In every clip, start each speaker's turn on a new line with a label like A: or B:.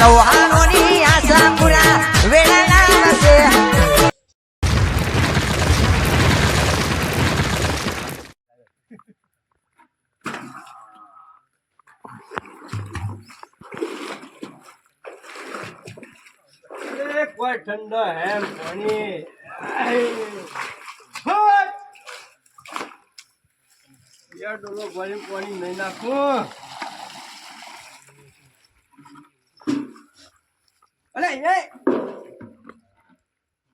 A: ચૌહાણોની આશા પૂરા વેળાના છે.
B: કોઈ ઠંડો હેમ પાણી યાર ડોલો ગરમ પાણી નહીં નાખું. અરે એ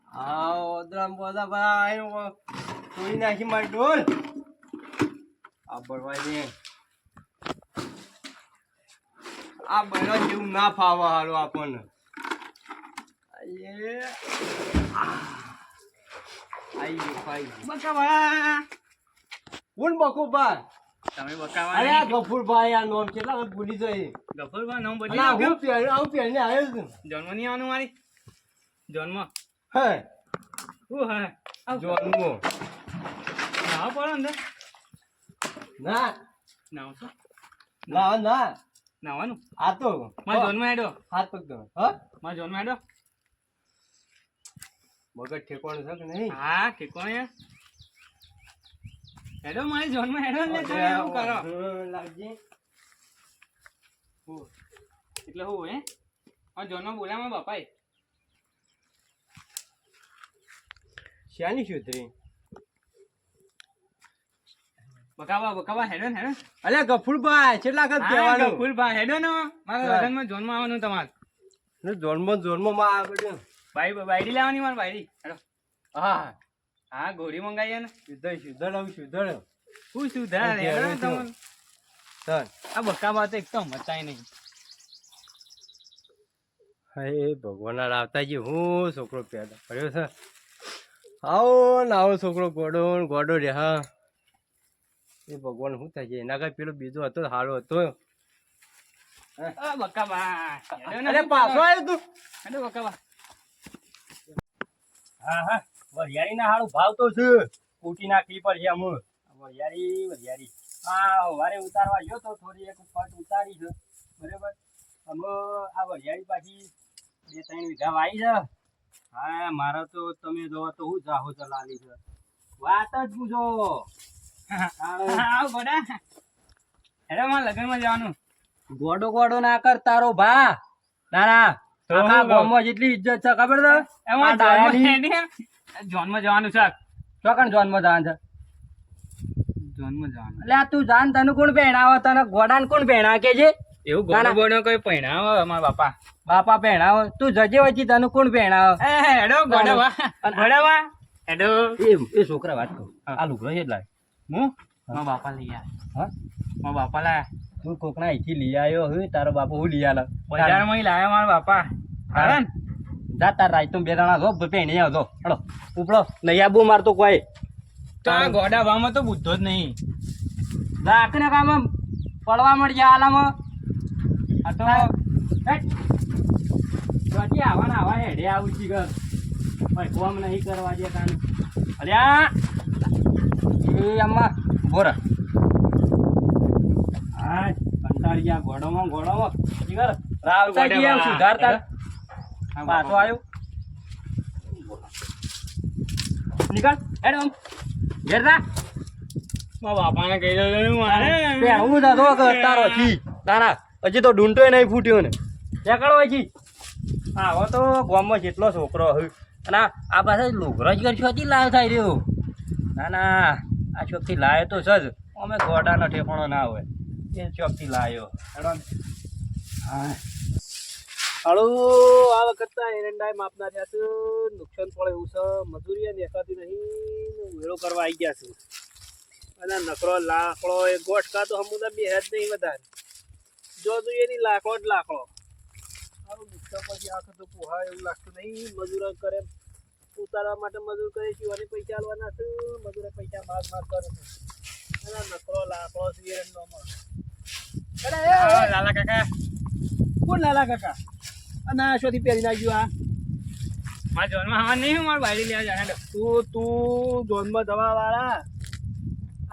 B: હા ઓદરામ બોધા ભાઈ તોડી નાખી મારી ડોલ આ બળવાઈ આ બળવા જેવું ના ફાવા હારું આપણને.
C: તમે બકાવા
B: અરે આ ગફુરભાઈ આ નામ કેટલા ભૂલી જાય.
C: ગફુરભા નામ બદલી
B: અલા,
C: નાખ્યું?
B: હું પહેરીને આવ્યો છું.
C: જન્મ નહીં આવવાનું મારી જન્મ
B: હે
C: શું હે
B: જોનમો
C: નાવા પડો અંદર
B: ના
C: નાવ છો
B: ના ના
C: નાવાનું
B: આ તો
C: મારો જન્મ હેડો
B: હાથ પગ દો હા
C: મારો જન્મ હેડો
B: મગજ ઠેકવાનું છે કે નહીં?
C: હા કે કોણ હેડો મારી જન્મ હેડો ને તમે એવું કરો
B: લાગજે
C: એટલે હું હે મારો જન્મ બોલા મારા બાપાએ
B: શ્યાની સુધરી
C: બકાવા હેડો ને હેડો
B: અલે ગફુરભાઈ કેટલા વખત કહેવાનું
C: ગફુરભા હેડો ને મારા લગ્નમાં જન્મ આવવાનું તમારે
B: જોનમાં માં આગળ
C: બાયડી લેવાની મારે બાયડી હેડો
B: હા
C: હા ગોળી મંગાવીએ ને
B: સુધર
C: શું સુધાર હેડો ને તમે
B: ચાલ
C: આ બકાવા તો એક તો મચાય નહીં
B: હે ભગવાન રાવતાજી હું છોકરો પેદા કર્યો છે. આવો ને આવો છોકરો ગોડો રે હા એ ભગવાન શું થાય છે એના કઈ પેલો બીજો હતો સારો હતો.
C: આ બકાવા
B: અરે પાછો આવ્યો તું.
C: હેડો બકાવા
B: હા હા વરિયાળી ના હારું ભાવ તો છે કૂટી નાખવી પડશે અમુક વરિયાળી હા વારે ઉતારવા ગયો તો થોડી એક ફટ ઉતારી છે બરાબર. અમે આ વરિયાળી પાછી 2-3 વીઘા વાઈ છે. હા મારા તો તમે જોવો તો હું જાહો ચલાલી છે વાત જ પૂછો.
C: આવ ગોડા હેડો મારા લગ્નમાં જવાનું
B: ગોડો ના કર તારો ભા ના આખા ગામમાં જેટલી ઇજ્જત છે ખબર છે
C: એમાં
B: આ ડાયાની?
C: જોનમાં જવાનું છે
B: ચોકણ જોનમાં જાન છે
C: જોનમાં જવાનું
B: એટલે આ તું જાન તને કોણ પહેણાવે તને ગોડાને કોણ પહેણા કે છે
C: એવું
B: ના, ના.
C: ગોડો કોઈ પહેણાવ મારા બાપા
B: બાપા પહેણાવે તું જજે વચ્ચે તને કોણ પહેણાવે
C: હેડો ગોડાવા ગોડાવા હેડો
B: એ છોકરા વાત કહું આ લુગડો છે લાય
C: હું મારા બાપા લઈ આવ્યા
B: હા
C: મારા બાપા લાયા
B: તું કોકના અહીંથી લઈ આવ્યો હોય તારો બાપુ હું લઈ આલે
C: બજારમાં લાયા મારા બાપા કારણ
B: જા તાર રાય તું 2 જણા જો પહેણી આવજો હળો ઉપડો નહીં આબુ મારતો કોઈ
C: તો આ ગોડાવામાં તો બુદ્ધો જ નહીં
B: રાખને કામ પડવા મળી આલામાં
C: આ તો
B: જોજી આવા હેડે આવું છી ઘર ભાઈ કોમ નહીં કરવા દે કાન અલ્યા એ અમ્મા બોરા હા કંટાળી ગયા ઘોડોમાં જીગર રાવતાજી એમ સુધારતા પાછો આવ્યો નીકળ હેડ આમ ઘેર રા
C: મારા બાપાને કહી દો મારે
B: હું દાદો તારો છી તારા હજી તો ડૂંટોય નહીં ફૂટ્યો ને નીકળો હજી આવો તો ગામમાં જેટલો છોકરો હોય અને આ પાસે લુગરો જ કરશો હતી લાયો થાય રહ્યો ના આ ચોકથી લાયો તો સજ અમે ગોડાનો ઠેકાણો ના હોય એ ચોકથી લાયો હા હાળું આ વખત એરંડાય માપના થયા છે નુકસાન પડે એવું છે મજૂરી દેખાતી નહીં વેળો કરવા આવી ગયા છે અને નકરો લાકડો એ ગોઠકા તો હમુદા બે જ નહીં વધારે જો જોઈએ ની લાકડો જ લાકડો સારું નુકસાન પછી આખો તો પોહાય એવું લાગતું નહીં મજૂર કરે ઉતારવા માટે મજૂર કરે શિવાની પૈસા આલવાના છે મજૂરે પૈસા માગ કરે છે અને નકરો લાકડો છે એરંડોમાં
C: લાલા કાકા
B: કોણ લાલા કાકા અને શોથી પહેરી નાખ્યું આ
C: મારા જોનમાં આવવા નહીં મારા બાયડી લેવા જાણે
B: તું જોનમાં જવા વાળા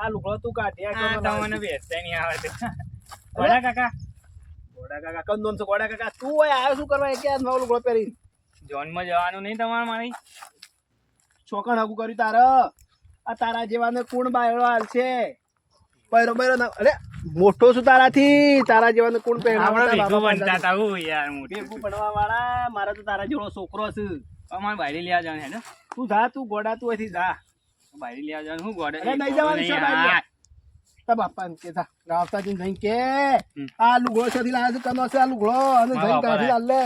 B: આ લુગડો તું કાઢ્યા
C: તમને બેસતા નહીં આવે તો ગોડા કાકા
D: ગોડા કાકા કમ નામ છે ગોડા કાકા તું ઓય આવ્યો શું કરવા કે આ નવો લુગડો પહેરી
C: જોનમાં જવાનું નહીં તમારે મારી
D: છોકણ હગું કર્યું તારે આ તારા જેવાને કોણ બાયડો હાલ છે બૈરો બૈરો ના અરે મોટો છું તારાથી તારા જેવાને કોણ
C: આપણે ભેગું
D: પહેરાવતા
C: બનતા હતા હું યાર મોટી
D: ભેગું ભણવા વાળા મારા તો તારા જેવો છોકરો છે
C: અમારે બાયડી લેવા જવાનું હે ને
D: તું જા તું ગોડા તું અહીંથી જા
C: બાયડી લેવા જવાનું હું ગોડે
D: અરે નહીં જવાનું છે બાયડી. તા બાપા કે જા રાવતાજી જઈ કે આ લુગડો છેથી લાવ્યો છે કનો છે આ લુગડો અને
C: મારા
D: જઈ
C: બાપા
D: કાઢી હાલ લે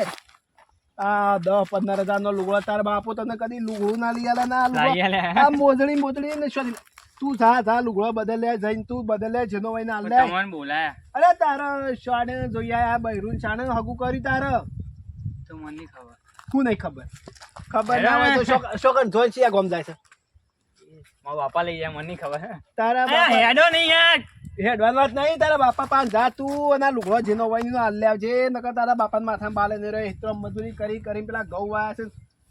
D: આ 10-15 હજાર નો લુગડો તારા બાપો તને કદી લુગડું ના લઈ આલે ના
C: લાઈ
D: લુગડો
C: આલે.
D: આ મોજડી ને શોધી તું જા લુગડો બદલે જઈને તું બદલે જેનો હોય ને હાલ લે
C: તમને બોલાયા
D: અરે તારા શાણે જોઈ આ બૈરું શાણે હગું કરી તારે
C: તો મને નહીં ખબર
D: શું નહીં ખબર ના હોય તો શોકન જોઈ છે આ ગોમ જાય છે
C: મારા બાપા લઈ જાય મને નહીં ખબર હે
D: તારા બાપા
C: હેડો નહીં યાર
D: હેડવાની વાત નહીં તારા બાપા પાંચ જા તું અને આ લુગડો જેનો હોય એનો હાલ લે આવજે નકર તારા બાપાના માથામાં બાલે ને રહે તો મજૂરી કરી પેલા ઘઉં વાયા છે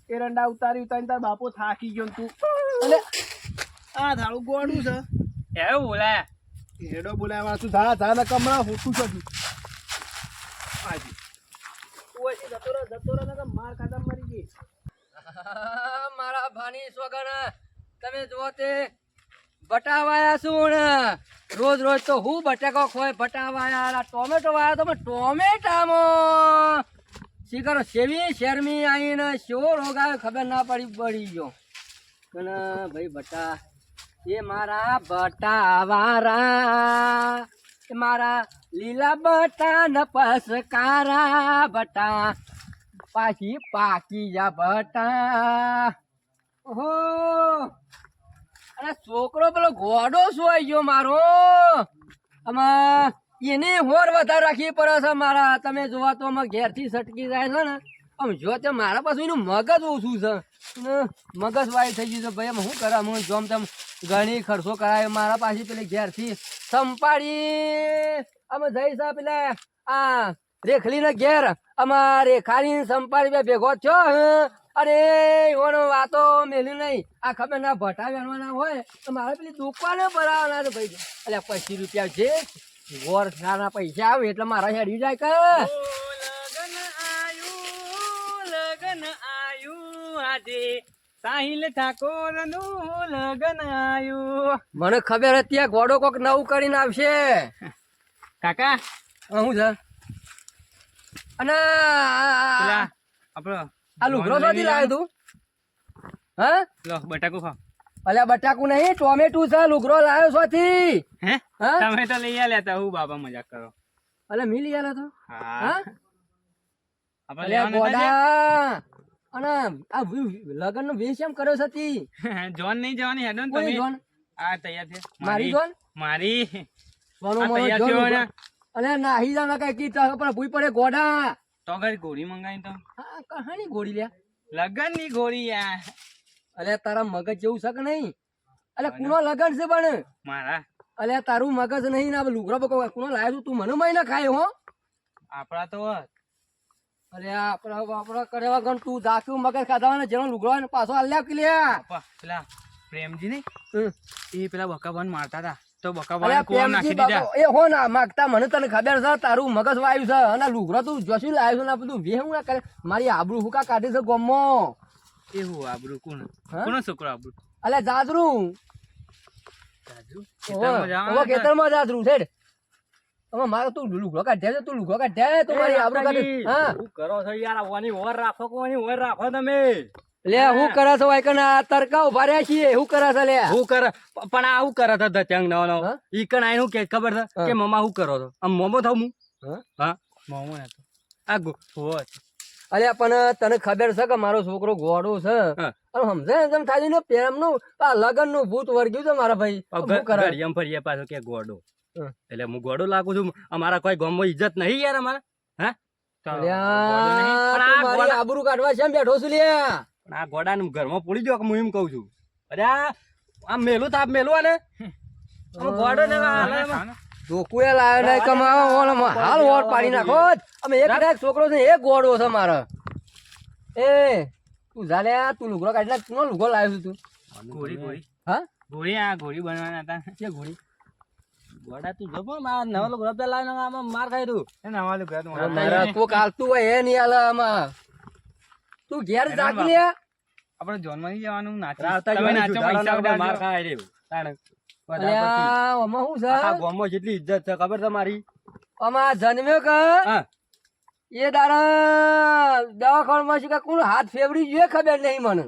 D: એરંડા ઉતારી તારા બાપો થાકી ગયો ને તું અને આ થાળું ગોળું છે
C: એવું બોલાયા
D: હેડો બોલાવા તું જા ને કમરા હોતું છે તું આજી તું હજી જતો રહે નકર માર ખાતા મરી ગઈ
A: મારા ભાની સોગન તમે જો તે બટાવાયા શું ને રોજ તો હું બટાકો ખોય બટાવાયા ટોમેટો વાયા તો ટોમેટામાં શીખર સેવી શેરમી આવીને શેવો રોગ આવ્યો ખબર ના પડી ગયો અને ભાઈ બટા એ મારા બટાવારા એ મારા લીલા બટા ન પસકારા બટા પાછી પાકી જા બટા ઓહો અને છોકરો પેલો ગોડો શું આવી ગયો મારો આમાં એની હોર વધારે રાખવી પડે છે મારા તમે જોવા તો અમે ઘેરથી સટકી જાય છે ને આમ જો તે મારા પાસે એનું મગજ ઓછું છે ને મગજ વાય થઈ ગયું છે ભાઈ અમે શું કરે હું જોમ તેમ ઘણી ખર્ચો કરાય મારા પાસે પેલી ઘેરથી સંપાડી અમે જઈશ પેલા આ રેખલી ને ઘેર અમાર રેખાલી સંપાડી બે ભેગો થયો અરે એવાનો વાતો મેલી નહીં આ ખબર ના ભટા વેણવાના હોય તો મારે પેલી દુકાને ભરાવાના છે ભાઈ એટલે 25 રૂપિયા છે ગોર સારા પૈસા આવે એટલે મારા હેડી જાય કે
C: લગન આયુ આજે સાહિલ ઠાકોર નું લગન આયુ
A: મને ખબર હતી આ ઘોડો કોક નવું કરીને આવશે
C: કાકા
A: શું છે અને
C: પેલા આપણો
A: આ લુગડો ક્યાંથી લાવ્યો તું હા
C: લો બટાકુ ખાઓ
A: અલ્યા બટાકુ નહીં ટોમેટું છે લુગડો લાવ્યો છોથી
C: હે
A: હા
C: તમે તો લઈ આલ્યા તા હું બાબા મજાક કરો
A: અલ્યા મિલી આલા તો
C: હા
A: હા
C: આપણે
A: અલ્યા
C: લેવાના
A: ગોડા અને આ લગન નો વેશ એમ કર્યો છતી
C: હતા જોન નહીં જવાની હેડો ને
A: કોની
C: તમે
A: જોન
C: આ તૈયાર છે
A: મારી જોન
C: મારી
A: સોનો
C: આ
A: મોનો
C: તૈયાર
A: જોન
C: થયો
A: ઉભો.
C: ને
A: અલ્યા નાહી જા કઈ કી પણ ભૂઈ પડે ગોડા
C: તો ઘર ગોળી મંગાવી તો
A: હા કહાની ગોળી લ્યા
C: લગન ની ગોળી યાર
A: અલ્યા તારા મગજ જેવું છે કે નહીં અલ્યા કુનો લગન છે પણ
C: મારા
A: અલ્યા તારું મગજ નહીં ના લુગડો બકો કુનો લાવ્યો તું મને મહિના ખાય હો
C: આપડા તો
A: અલ્યા આપડા કરેવા ગણ તું દાખ્યું મગજ ખાધા જેનો લુગડો હોય ને પાછો અલ્યા કે લ્યા
C: આપા પેલા પ્રેમજી ને
A: હમ.
C: એ પેલા બકાબાન મારતા હતા તો
A: અલ્યા
C: બકાબાન કુવા નાખી
A: પ્રેમજી
C: દીધા
A: બાપો, એ હો ના માગતા મને તને ખબર છે તારું મગજ વાયુ છે અને લુગડો તું જોશું લાવ્યો છે ને આ બધું વેહું ના કરે મારી આબરૂ હુકા કાઢી છે ગોમો
C: એવું આબરૂ કોણ
A: હા?
C: કોનો છોકરો આબરૂ
A: અલ્યા જાજરું
C: ખેતરમાં જવાનું
A: ઓહો ખેતરમાં જાજરું છે હવે મારો તું લુગડો કાઢ્યા છે તું લુગડો કાઢ્યા તું મારી આબરૂ કાઢી હા
B: શું કરો છો યાર આવવાની ઓર રાખો કોની ઓર રાખો તમે
A: લે હું કરે છે વાય કના તરકા ઉભા રહ્યા છીએ હું કરે છે લે
B: હું કરે પણ આ હું કરે તો ચંગ નવો નવો
A: હા?
B: ઈ કણ આઈને હું કે ખબર છે
A: હા.
B: કે મમ્મા હું કરો છો આમ મોમો થાવ હું
A: હા?
B: હા
C: મોમો હતો
B: આ હોત
A: અલ્યા પણ તને ખબર છે કે મારો છોકરો ગોડો છે
B: હા.
A: અને સમજે એમ થાય ને પ્રેમનું આ લગનનું ભૂત વર્ગ્યું છે મારા ભાઈ શું કરે
B: ગળિયામ ફરીએ પાછો કે ગોડો
A: હા.
B: એટલે હું ગોડો લાગુ છું અમારા કોઈ ગામમાં ઇજ્જત નહીં યાર અમારા હા
C: તો
A: અલ્યા,
C: ગોળો નહીં.
B: પણ આ
A: તું મારી
B: ગોડા-
A: આબરૂ કાઢવા છે બેઠો છું લ્યા
B: પણ આ ગોડાને ઘરમાં પૂરી જો કે હું એમ કહું છું અરે આ મેલું તાપ મેલું આને આમ ગોડો ને
C: ખાને.
A: ધોકુએ લાવ્યો નહીં કમાવો ઓલામાં હાલ વોટ પાડી નાખો જ. અમે એક છોકરો છે એક ગોળો છે મારો એ તું જાલે તું લુગડો કાઢી નાખ તું લુગડો લાવ્યો છું તું
C: ગોળી ગોળી
A: હા
C: ગોળી આ ગોળી બનવાના હતા
A: કે ઘોડી
B: ગોડા તું જપો માર નવા લોકો રબ્બે લાવીને આમાં માર ખાઈ તું
C: એને હવાલું કર્યા તું.
A: મારા કોક હાલતું હોય એ નહીં હાલે આમાં. તું ઘેર જાગ લે.
C: આપણે જોનમાં નહીં જવાનું, નાચી.
B: રાવતા
C: તમે
B: જોઈને
C: નાચો,
B: સુધારવાના
C: પૈસા
B: બધા માર
C: ઉડાડજો.
B: ખાય રે તાણે.
A: અલ્યા, આમાં શું છે?
B: આખા ગામમાં જેટલી ઇજ્જત છે ખબર તમારી?
A: આમાં જન્મ્યો કે
B: હા
A: એ દાડા દવાખાનામાં છે કે કોણ હાથ ફેવડી ગયો એ ખબર નહીં મને.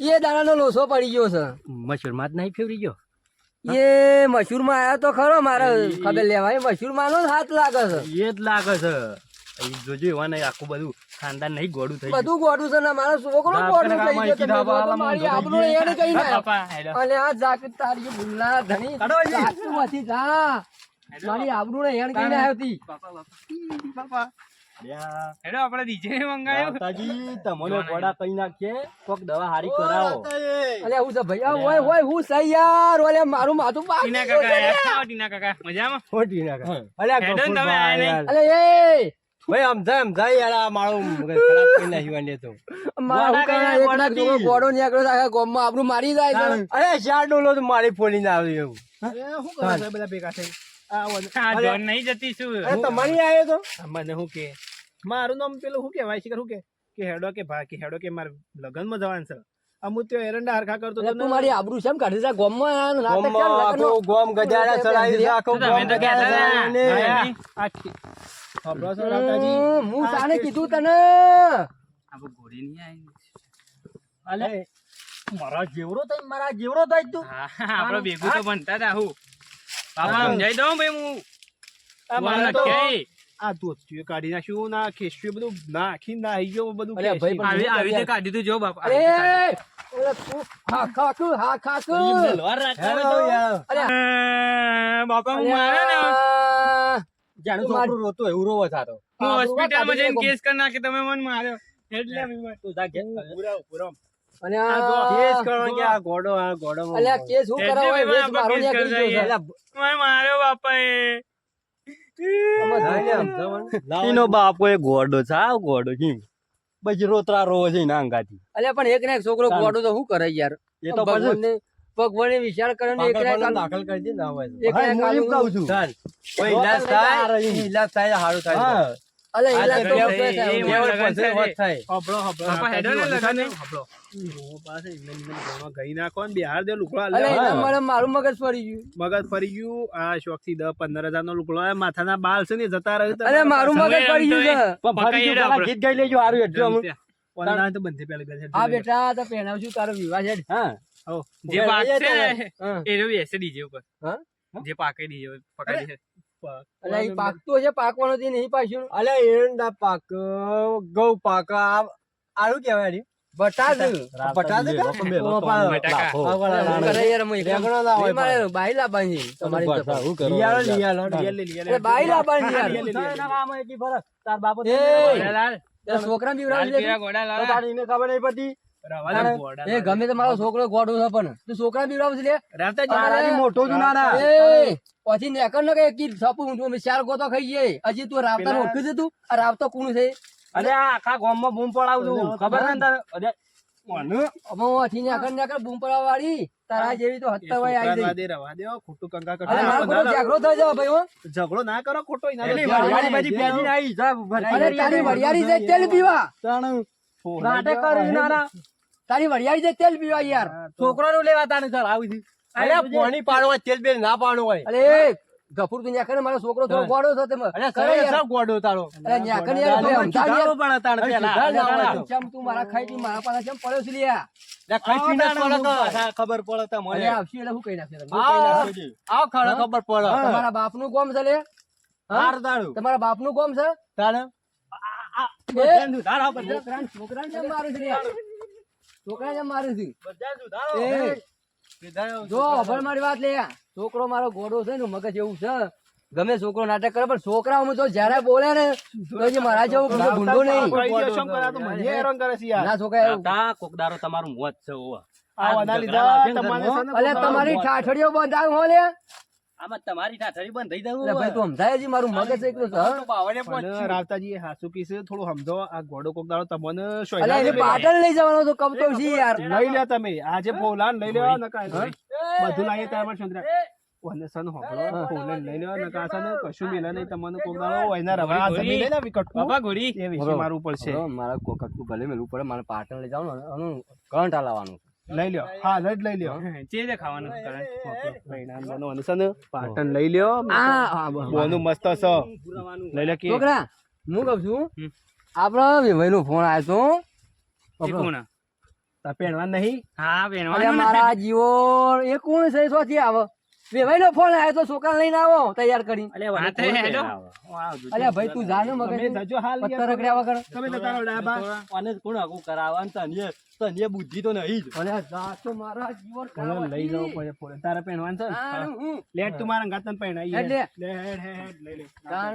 A: એ દાડાનો લોસો પડી ગયો છે.
B: મશૂર માં જ નહીં ફેવરી ગયો.
A: એ મશહૂર માં આયો તો ખરો, મારે ખબર લેવાય. મશહૂર માં નો હાથ લાગે છે.
B: એ જ લાગે છે. એ જોજો એવા નહીં આખું બધું ખાનદાન નહીં ગોડું થઈ ગયું.
A: બધું ગોડું છે ને મારો છોકરો
B: ના,
A: ગોડું
B: આપણે
A: થઈ ગયો.
B: કામ
A: તમે
B: આઈ
A: જો તો મારી આબરૂ એને કહી ના.
C: બાપા, હેડો.
A: અને આ જાકેટ તારી ભૂલના ધણી
B: કાઢો હજી.
A: સાચું નથી જા. મારી આબરૂ ને એને કહીને આવ્યો હતી.
C: બાપા,
B: લ્યા,
C: હેડો, આપણે DJ મંગાવ્યું.
B: રાવતાજી, તમને ગોડા કઈ નાખીએ કોક દવા હારી કરાવો.
A: અલે હું છે ભાઈ ઓય ઓય હું સહી યાર. ઓલે મારું માથું પાકી
C: ટીના
A: ગયું
C: કાકા,
A: છે.
C: આવો ટીના કાકા, મજામાં?
B: ખોટી નાખે. અલ્યા
C: હેડો ને તમે
B: ગફુરભાઈ
C: આયા
B: યાર.
A: અલે એ
B: ભાઈ સમજાય યાર આ મારું મગજ ખરાબ કરી નાખ્યું આને તો.
A: મારું
B: ગોડા
A: કઈ
B: કઈ
A: એક
B: ગોડા
A: લાખ જેવો
B: થી.
A: ગોળો નીકળ્યો છે. આખા ગામમાં આબરૂ મારી જાય છે.
B: અરે ચાર ડોલો તો મારી ફોડીને આવી એવું.
D: શું કરો છો બધા ભેગા થઈ? આ વન-
C: આ જોન નહીં જતી શું?
B: અરે તમારી આવ્યો તો
D: મને શું કે મારું નામ પેલું શું કહેવાય છે કે હેડો કે ભા કે હેડો કે મારે લગનમાં જવાનું છે. અમુક ત્યાં એરંડા હરખા કરતો
A: અલે
D: હતો
A: તું
D: ને.
A: મારી આબરૂ શેમ કાઢી છે ગામમાં? આ નાટક છે,
B: ગોમમાં
A: લગ્નનો.
B: આખું ગોમ ગજારા ચડાવી છે, આખું
C: તમે
B: ગોમ
C: તો કહેતા
B: ગજારા
C: હતા.
B: ચડાવીને.
C: હા.
D: આ કે- સાંભળો છો રાવતાજી?
A: હું સાને કીધું તને?
C: આપણે ઘોડી નહીં આવી.
B: અલે મારા જેવડો થાય મારા જેવડો થાય તું.
C: હા, આપણે ભેગું તો બનતા હતા હું. બાપા સમજાઈ દઉં ભાઈ હું.
D: આ
C: મારે
D: મારે તો
C: નક્કી.
D: આ ધોતિયું કાઢી નાખ્યું ના ખેસ્યું બધું નાખી નાહી ગયો બધું
A: અલ્યા ભાઈ,
D: ખેંચી.
A: પણ
C: આવી રીતે કાઢી તું જો બાપા.
A: અરે ઓલે તું હા ખાક હા ખાક.
B: હેલો યાર.
C: બાપા હું મારે ને
A: અલ્યા.
B: જાણું છોકરું રોતો એવું રોવો થાતો.
C: હું
A: આબરૂ
C: હોસ્પિટલમાં
A: કાઢી
C: જઈને
A: દે
C: કેસ કરી નાખી તમે મને માર્યો એટલે મેં
B: તું જા ઘેર.
D: પુરાવો, પુરાવો.
A: અને
B: કેસ કરવાનો કે આ ગોડો
A: અલ્યા કેસ હું
C: એટલે
A: કરાવો
C: ભાઈ
A: વેચ
C: આપણે
A: મારો
C: કેસ
A: ને કરી
C: કરી
A: ગયો છે.
C: દઈએ. મને માર્યો બાપા
B: એનો બાપો એ ગોડો છે આ ગોડો કેમ પછી રોતરા રોવો છે એના અંગાથી.
A: અલ્યા પણ એક ને એક છોકરો ગોડો તો શું કરે યાર?
B: એ તો પછી
A: ભગવાને વિચાર કરે ને એક ને એક
B: દાખલ કરી દે ને હવે.
A: એક
B: ભાઈ,
A: એક
B: હું એમ
A: આલુ-
B: કહું છું. કોઈ ઈલાજ થાય, ઈલાજ થાય તો સારું થાય.
A: અલ્યા
B: આ
A: ઈલાજ તો
B: તો
A: શું
C: એ
A: થાય?
C: મને
B: લેવડ
C: લગન
B: પછી
C: થાય
B: વાત થાય.
D: હંભળો, હંભળો,
C: બાપા હેડો ને
D: રાવતાજી,
C: લગન.
D: હંભળો. ડોહો પાસે ઈમેન ઈમેન ઘરમાં ગઈ નાખો ને બિહાર દે લુગડો આલે.
A: અલ્યા
B: હા.
A: એના મારે મારું મગજ ફરી ગયું.
D: મગજ ફરી ગયું. આ શોખ થી 10-15 હજાર નો લુગડો આવે, માથાના બાલ છે ને જતા રહ્યું.
A: અલ્યા મારું મગજ ફરી ગયું છે.
B: પણ ફરી ગયું, પેલા ગીત ગાઈ લેજો હારું એટલું આમ.
D: પંદર તો બંધ પેલા બેસે.
A: હા બેટા તો પહેરાવશું તારો વિવાહ છે.
B: હા
D: હો.
C: જે પાક છે
A: હા.
C: એ રહ્યું બેસે ડીજે ઉપર.
A: હા?
C: જે પાકે ડીજે ઉપર પકડી છે.
A: અલ્યા ઈ પાકતો છે, પાકવાનો છે નહીં પાછું.
B: અલે એરંડા પાક ઘઉં પાક આરું કેવાય રી
A: બટાદ.
B: બટાદ કે?
C: બટાકા.
A: શું કરે યાર અમે એકલા?
B: રેગણો ના હોય
A: નહીં મારે બાઈ લાવવાની છે તમારી તરફ.
B: લિયાલો, લિયાલો.
D: લિયે લે, લિયે લે.
A: અરે બાઈ લાવવાની યાર.
D: લે, લે, લે.
B: એના કામમાં એટલી ફરક. તાર બાપો
A: એ!
C: ગોડાલાલ,
A: તે છોકરા બીવડાવી
C: લાલ
A: દે.
C: પીળા ગોડાલાલ.
B: તો તારી એને ખબર નહીં પડતી.
D: રવા દે, ગોડા.
A: એ ગમે તે મારો છોકરો ગોડો છે પણ તું છોકરા બીવડાવું છે લે.
D: રાવતાજી,
B: તારાથી મોટો છું નાના.
A: એ પછી નેકર ને કઈ કી છપું ઊંધું અમે ચાર ગોતો ખાઈ જઈએ. હજી તું રાવતા
D: પેલા-
A: ઓળખી છે તું? આ રાવતો કોણ છે?
B: અરે આ આખા ગામમાં બૂમ પડાવું છું ખબર ને તારે? અરે મને
A: અમે અહીંથી નેકર બૂમ પડવા વાળી તારા જેવી તો હત્તા હોય આવી
D: રવા
A: જઈ.
D: દે, રવા દે, ખોટું કંકા કરતા.
A: અરે મારો ખોટો ઝઘડો થઈ જાય ભાઈ હો.
D: ઝઘડો ના કરો ખોટો. એના તો
B: એની
D: ઝઘડો
B: વરિયાળી
D: નહીં.
B: બધી ભેગી આવી. જા ભરતી
A: અરે
B: કરી
A: તારી
B: દે.
A: વરિયાળી જાય તેલ પીવા.
B: નાટક કરી નાના.
A: તારી વરિયાળી જાય તેલ પીવા યાર.
B: છોકરાનું લેવા તાને ચાલ આવી હતી. અરે પાણી પાડવા હોય તેલ બેલ ના પાડવું હોય.
A: અરે ગફુર તું નેકર મારો છોકરો થોડો ગોડો છે તેમાં.
B: અરે
A: કરે
B: સરે
A: યાર.
B: સર ગોડો તારો.
A: અરે નેકર યાર ભાઈ સમજાવ યાર.
B: સુધારવું પડે તાણે પેલા.
A: સુધાર ના હોય
B: અરે
A: તો. ચમ તું મારા ખાઈ પી મારા પાસે ચમ પડ્યો છે લ્યા.
B: ખાઈ પીને જ પડે તો. હા, ખબર પડે તો
A: અરે
B: મને.
A: આવશે એટલે શું કહી નાખશે તમે?
B: આવ ખરે ખબર પડે.
A: તમારા બાપનું કોમ છે લે? હા?
B: હાર તારું.
A: તમારા બાપનું કોમ છે?
B: તાણે.
A: એ
B: બધાને સુધાર આવ, બધાને.
A: છોકરાને કેમ મારું છે લ્યા? છોકરાને કેમ મારું છે?
B: બધાને સુધારો.
A: એ,
B: સુધારો.
A: જો અભણ મારી વાત લે. છોકરો મારો ગોડો છે ને મગજ એવું છે. ગમે છોકરો નાટક કરે પણ છોકરાઓ તો જયારે બોલે ને તો હજી મારા જેવો ગુંડો ગુંડો નહીં.
D: કહી દે, શું કરે? આ તો મને હેરાન કરે છે યાર.
A: ના છોકરા એવું.
B: તા કોકદારો તમારું મોત છે ઓવા.
D: આવાના લીધા તમારે છે ને
A: અલે તમારી ઠાઠડીઓ બંધાવ હો લે.
B: આમાં તમારી ઠાઠરી બંધ થઈ જવું.
A: અલે ભાઈ તું સમજાય હજી મારું મગજ એકલું છે.
B: તો બાવળે
D: પણ
B: પહોંચ્યું.
D: રાવતાજી એ હાસુ કીધું છે, થોડું સમજો. આ ઘોડો કોક દાડો તમને
A: અલે
D: શોયલા
A: એને
D: લઈ લે.
A: પાટણ લઈ જવાનો તો કબતો છે યાર.
D: લઈ લે તમે આજે ફોલાન લઈ લેવા નકા બધું લાવીએ ત્યારે ચોંદરા. ઓને સન હોબળો ફોન લઈ લ્યો ને કાસા ને કશું મિલે નહીં તમને કોક દાડો એના રવા જમીન લઈને વિકટ
C: બાપા ઘોડી
D: એ વિશે મારવું પડશે
A: હવે મારા કોકટકું ભલે મેલવું પડે મારે પાટણ લઈ જવાનું અને કરંટ હલાવવાનું
D: લઈ લ્યો હા જ લઈ લ્યો
C: ચે ખાવાનું કરંટ
D: મહિના બનો અને સન પાટણ લઈ લ્યો
A: આ
D: બોનું મસ્ત છે લઈ લે કે
A: છોકરા હું કહું છું આપડે વેવાઈ નો ફોન આવ્યો
C: એ કોણ
D: તા પહેરવા નહીં
C: હા
A: તો અરે
C: બેનવાનું
A: મારા જીવો એ કોણ છે શોથી આવે વેવાઈ નો ફોન આવ્યો તો છોકરા લઈને આવો તૈયાર કરી
C: હા તે હેડો
A: અલ્યા ભાઈ તું જાને મગજ
D: તમે જજો હાલ
A: પત્તર રગડ્યા વગર
D: તમે જતા રહો ડાબા
B: અને કોણ આગું કરાવવાનું તને બુદ્ધિ તો નહીં જ
A: અલ્યા જા તો મારા જીવન
D: મને લઈ જવું પડે ફોન તારે પહેરવાનું છે ને?
A: હું
D: લેટ તું મારા ગાતન પહેણાઈ
A: હેડ લે.
D: લે હેડ હેડ લઈ લે
A: તાર